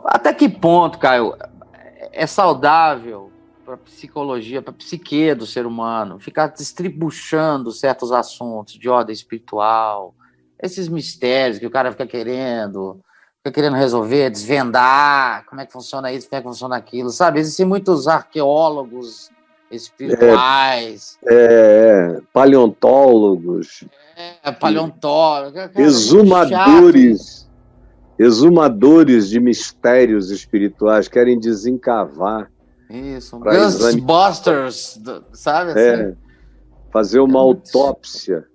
Até que ponto, Caio, é saudável para a psicologia, para a psique do ser humano, ficar destribuchando certos assuntos de ordem espiritual, esses mistérios que o cara fica querendo resolver, desvendar, como é que funciona isso, como é que funciona aquilo, sabe? Existem muitos arqueólogos espirituais, Paleontólogos, paleontólogos, cara, é chato isso. exumadores de mistérios espirituais, querem desencavar. Isso, Ghostbusters, sabe assim? Fazer uma autópsia,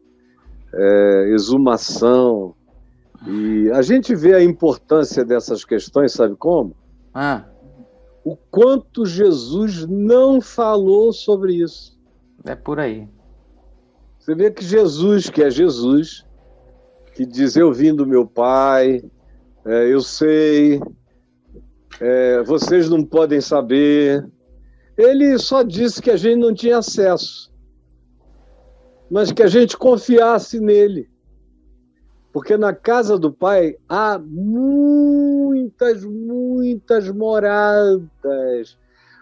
exumação. E a gente vê a importância dessas questões, sabe como? O quanto Jesus não falou sobre isso. É por aí. Você vê que Jesus, que diz, eu vim do meu Pai, eu sei, vocês não podem saber. Ele só disse que a gente não tinha acesso, mas que a gente confiasse nele. Porque na casa do Pai há muitas moradas.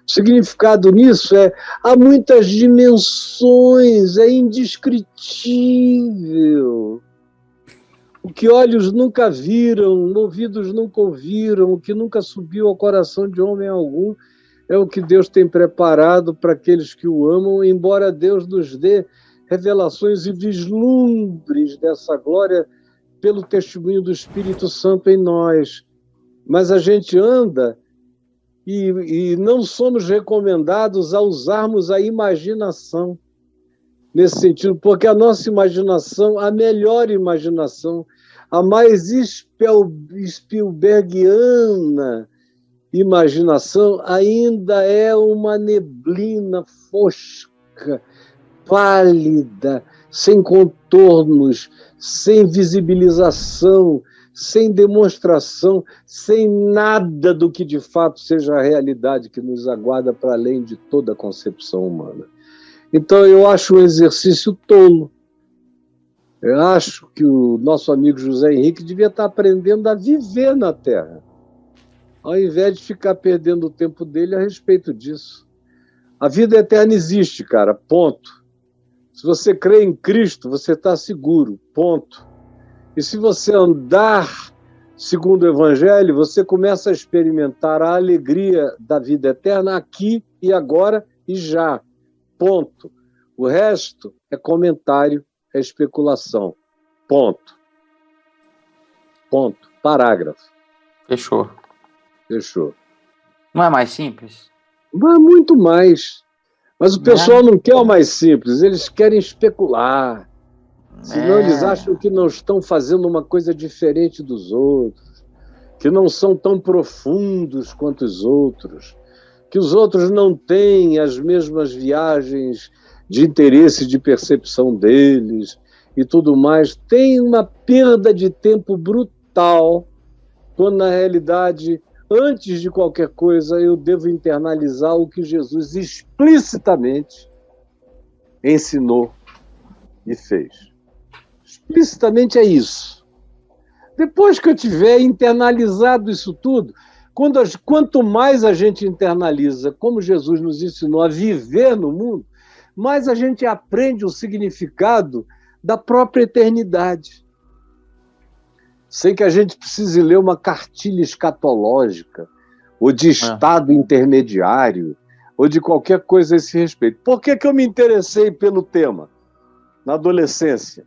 O significado nisso há muitas dimensões, é indescritível. O que olhos nunca viram, ouvidos nunca ouviram, o que nunca subiu ao coração de homem algum, é o que Deus tem preparado para aqueles que o amam, embora Deus nos dê revelações e vislumbres dessa glória pelo testemunho do Espírito Santo em nós. Mas a gente anda e não somos recomendados a usarmos a imaginação nesse sentido, porque a nossa imaginação, a melhor imaginação, a mais Spielbergiana imaginação, ainda é uma neblina fosca, pálida, sem contornos, sem visibilização, sem demonstração, sem nada do que de fato seja a realidade que nos aguarda para além de toda a concepção humana. Então eu acho um exercício tolo. Eu acho que o nosso amigo José Henrique devia estar aprendendo a viver na Terra, ao invés de ficar perdendo o tempo dele a respeito disso. A vida eterna existe, cara, ponto. Se você crê em Cristo, você está seguro, ponto. E se você andar segundo o Evangelho, você começa a experimentar a alegria da vida eterna aqui e agora e já, ponto. O resto é comentário, é especulação, ponto. Ponto. Parágrafo. Fechou. Não é mais simples? Mas muito mais. Mas o pessoal não quer o mais simples, eles querem especular. Senão eles acham que não estão fazendo uma coisa diferente dos outros, que não são tão profundos quanto os outros, que os outros não têm as mesmas viagens de interesse, de percepção deles e tudo mais. Tem uma perda de tempo brutal, quando na realidade, antes de qualquer coisa, eu devo internalizar o que Jesus explicitamente ensinou e fez. Explicitamente é isso. Depois que eu tiver internalizado isso tudo, quanto mais a gente internaliza, como Jesus nos ensinou a viver no mundo, mais a gente aprende o significado da própria eternidade. Sem que a gente precise ler uma cartilha escatológica, ou de estado intermediário, ou de qualquer coisa a esse respeito. Por que eu me interessei pelo tema na adolescência?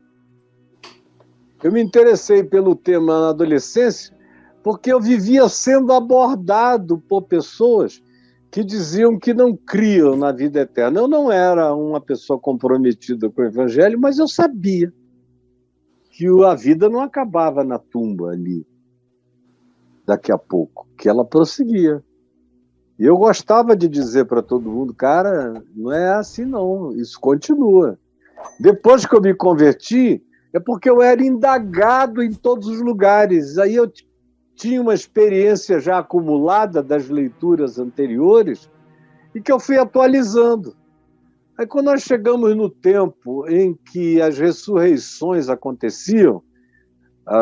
Eu me interessei pelo tema na adolescência porque eu vivia sendo abordado por pessoas que diziam que não criam na vida eterna. Eu não era uma pessoa comprometida com o Evangelho, mas eu sabia que a vida não acabava na tumba ali, daqui a pouco, que ela prosseguia. E eu gostava de dizer para todo mundo, cara, não é assim não, isso continua. Depois que eu me converti, é porque eu era indagado em todos os lugares. Aí eu tinha uma experiência já acumulada das leituras anteriores e que eu fui atualizando. Aí quando nós chegamos no tempo em que as ressurreições aconteciam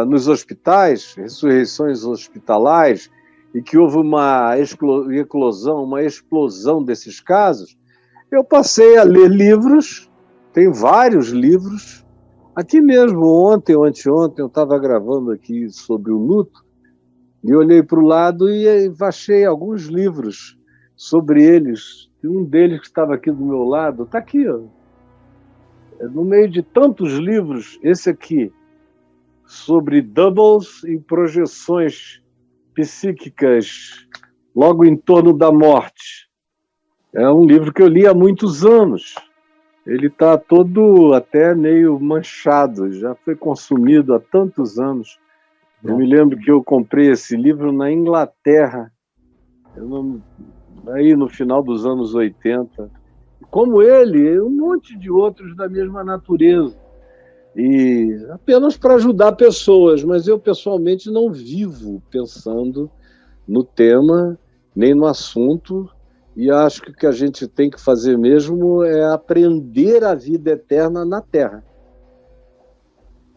nos hospitais, ressurreições hospitalares, e que houve uma eclosão, uma explosão desses casos, eu passei a ler livros, tem vários livros. Aqui mesmo, ontem ou anteontem, eu estava gravando aqui sobre o luto, e olhei para o lado e achei alguns livros sobre eles. E um deles que estava aqui do meu lado, está aqui, ó. No meio de tantos livros, esse aqui, sobre doubles e projeções psíquicas logo em torno da morte. É um livro que eu li há muitos anos. Ele está todo até meio manchado, já foi consumido há tantos anos. Eu me lembro que eu comprei esse livro na Inglaterra, aí no final dos anos 80. Como ele, um monte de outros da mesma natureza. E apenas para ajudar pessoas, mas eu pessoalmente não vivo pensando no tema, nem no assunto, e acho que o que a gente tem que fazer mesmo é aprender a vida eterna na Terra.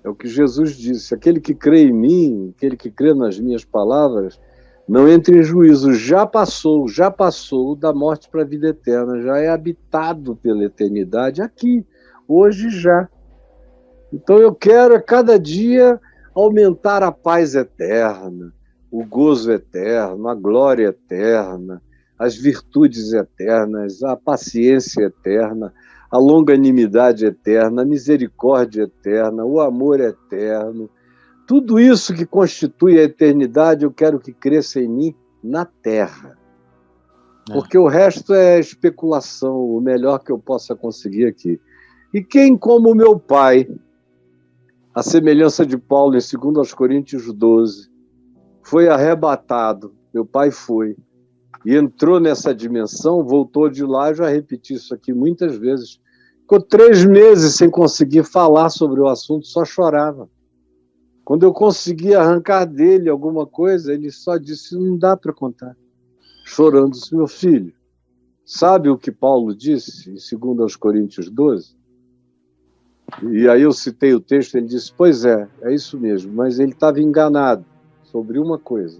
É o que Jesus disse: aquele que crê em mim, aquele que crê nas minhas palavras, não entra em juízo, já passou da morte para a vida eterna, já é habitado pela eternidade aqui, hoje já. Então eu quero a cada dia aumentar a paz eterna, o gozo eterno, a glória eterna, as virtudes eternas, a paciência eterna, a longanimidade eterna, a misericórdia eterna, o amor eterno. Tudo isso que constitui a eternidade, eu quero que cresça em mim na Terra. Porque o resto é especulação, o melhor que eu possa conseguir aqui. E quem, como meu pai, a semelhança de Paulo em 2 Coríntios 12, foi arrebatado, meu pai foi, e entrou nessa dimensão, voltou de lá, já repeti isso aqui muitas vezes, ficou 3 meses sem conseguir falar sobre o assunto, só chorava. Quando eu consegui arrancar dele alguma coisa, ele só disse: não dá para contar. Chorando, disse: meu filho, sabe o que Paulo disse em 2 Coríntios 12? E aí eu citei o texto, ele disse: pois é isso mesmo, mas ele estava enganado sobre uma coisa.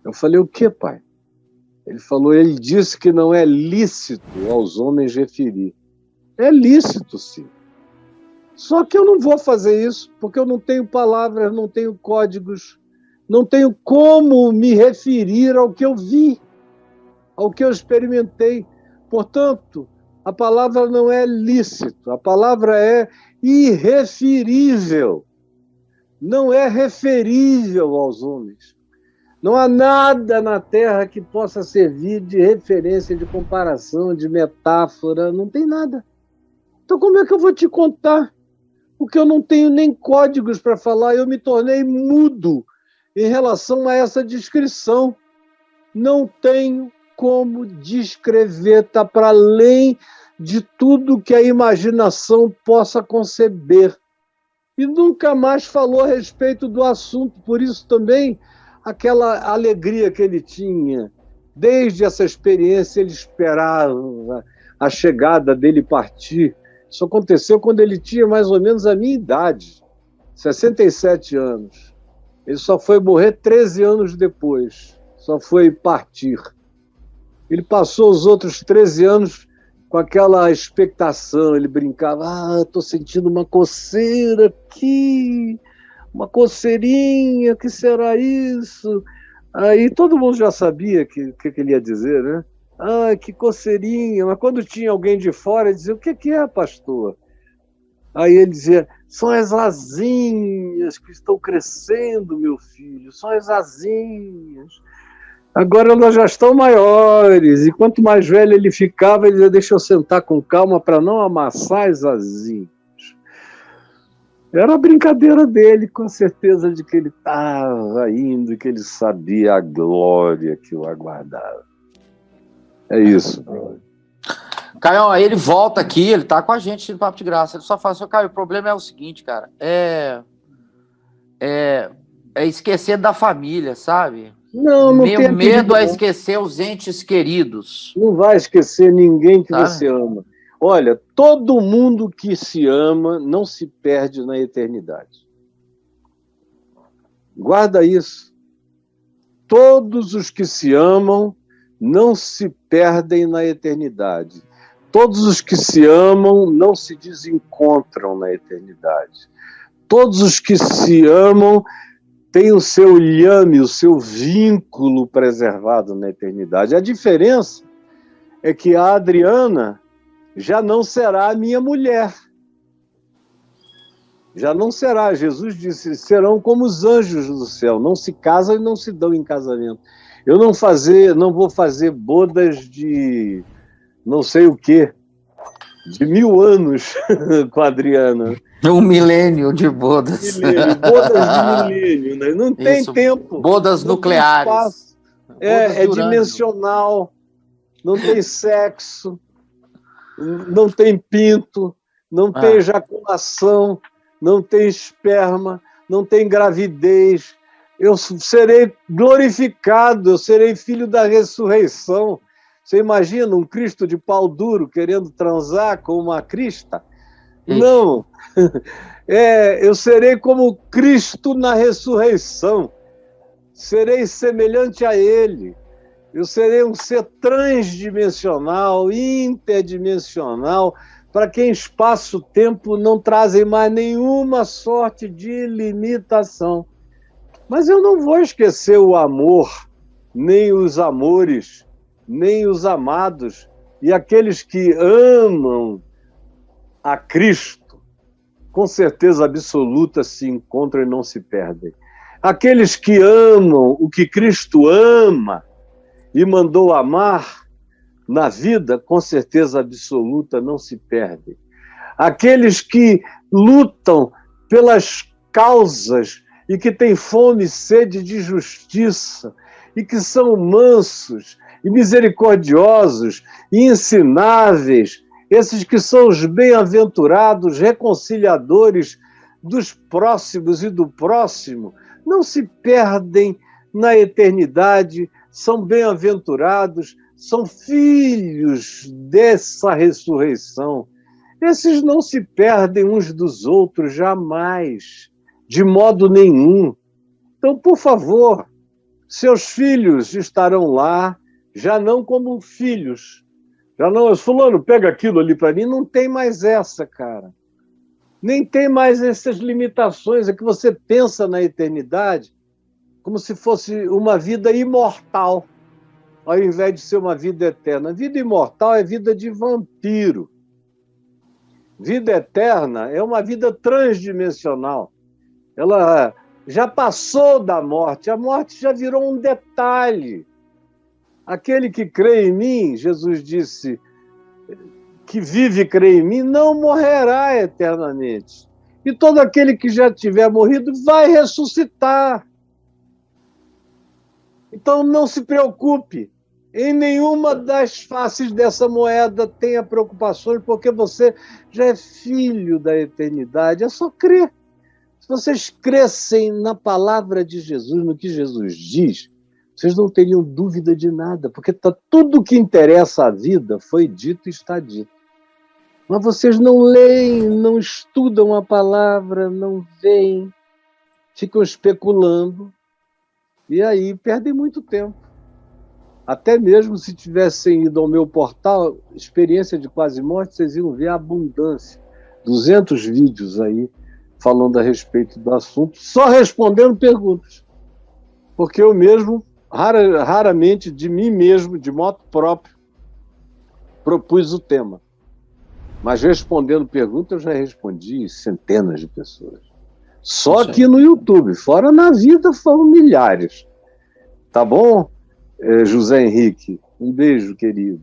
Eu falei: o que, pai? Ele falou: ele disse que não é lícito aos homens referir. É lícito, sim. Só que eu não vou fazer isso, porque eu não tenho palavras, não tenho códigos, não tenho como me referir ao que eu vi, ao que eu experimentei. Portanto, a palavra não é lícito, a palavra é irreferível, não é referível aos homens. Não há nada na Terra que possa servir de referência, de comparação, de metáfora, não tem nada. Então como é que eu vou te contar? Porque eu não tenho nem códigos para falar, eu me tornei mudo em relação a essa descrição. Não tenho como descrever, está para além de tudo que a imaginação possa conceber. E nunca mais falou a respeito do assunto, por isso também aquela alegria que ele tinha. Desde essa experiência ele esperava a chegada dele partir. Isso aconteceu quando ele tinha mais ou menos a minha idade, 67 anos. Ele só foi morrer 13 anos depois, só foi partir. Ele passou os outros 13 anos com aquela expectação, ele brincava: estou sentindo uma coceira aqui, uma coceirinha, o que será isso? Aí todo mundo já sabia o que ele ia dizer, né? Que coceirinha. Mas quando tinha alguém de fora, ele dizia: o que é, pastor? Aí ele dizia: são as asinhas que estão crescendo, meu filho, são as asinhas. Agora elas já estão maiores, e quanto mais velho ele ficava, ele dizia: deixa eu sentar com calma para não amassar as asinhas. Era a brincadeira dele, com certeza de que ele estava indo e que ele sabia a glória que o aguardava. É isso. Caio, aí ele volta aqui, ele tá com a gente no Papo de Graça. Ele só fala assim: Caio, o problema é o seguinte, cara, é esquecer da família, sabe? Não Meu medo é esquecer os entes queridos. Não vai esquecer ninguém que você ama. Olha, todo mundo que se ama não se perde na eternidade. Guarda isso. todos os que se amam não se perdem na eternidade. Todos os que se amam não se desencontram na eternidade. Todos os que se amam têm o seu lhame, o seu vínculo preservado na eternidade. A diferença é que a Adriana já não será a minha mulher. Já não será. Jesus disse, serão como os anjos do céu, não se casam e não se dão em casamento. Eu não vou fazer bodas de não sei o quê, de 1000 anos com a Adriana. Um milênio de bodas. Bodas de milênio, né? Não tem tempo. Bodas nucleares. É dimensional, não tem sexo, não tem pinto, não tem ejaculação, não tem esperma, não tem gravidez. Eu serei glorificado, eu serei filho da ressurreição. Você imagina um Cristo de pau duro querendo transar com uma crista? Não. Eu serei como Cristo na ressurreição. Serei semelhante a Ele. Eu serei um ser transdimensional, interdimensional, para quem espaço-tempo não trazem mais nenhuma sorte de limitação. Mas eu não vou esquecer o amor, nem os amores, nem os amados, e aqueles que amam a Cristo, com certeza absoluta se encontram e não se perdem. Aqueles que amam o que Cristo ama e mandou amar na vida, com certeza absoluta não se perdem. Aqueles que lutam pelas causas e que têm fome e sede de justiça, e que são mansos e misericordiosos e ensináveis, esses que são os bem-aventurados, reconciliadores dos próximos e do próximo, não se perdem na eternidade, são bem-aventurados, são filhos dessa ressurreição. Esses não se perdem uns dos outros jamais, de modo nenhum. Então, por favor, seus filhos estarão lá, já não como filhos. Já não, fulano, pega aquilo ali para mim, não tem mais essa, cara. Nem tem mais essas limitações, é que você pensa na eternidade como se fosse uma vida imortal, ao invés de ser uma vida eterna. Vida imortal é vida de vampiro. Vida eterna é uma vida transdimensional. Ela já passou da morte, a morte já virou um detalhe. Aquele que crê em mim, Jesus disse, que vive e crê em mim, não morrerá eternamente. E todo aquele que já tiver morrido vai ressuscitar. Então não se preocupe, em nenhuma das faces dessa moeda tenha preocupações, porque você já é filho da eternidade, é só crer. Se vocês crescem na palavra de Jesus, no que Jesus diz, vocês não teriam dúvida de nada, porque tudo que interessa à vida foi dito e está dito. Mas vocês não leem, não estudam a palavra, não veem, ficam especulando, e aí perdem muito tempo. Até mesmo se tivessem ido ao meu portal, Experiência de Quase Morte, vocês iam ver a abundância. 200 vídeos aí falando a respeito do assunto, só respondendo perguntas. Porque eu mesmo, raramente, de mim mesmo, de moto próprio, propus o tema. Mas respondendo perguntas, eu já respondi centenas de pessoas. Só aqui no YouTube, fora na vida foram milhares. Tá bom, José Henrique? Um beijo, querido.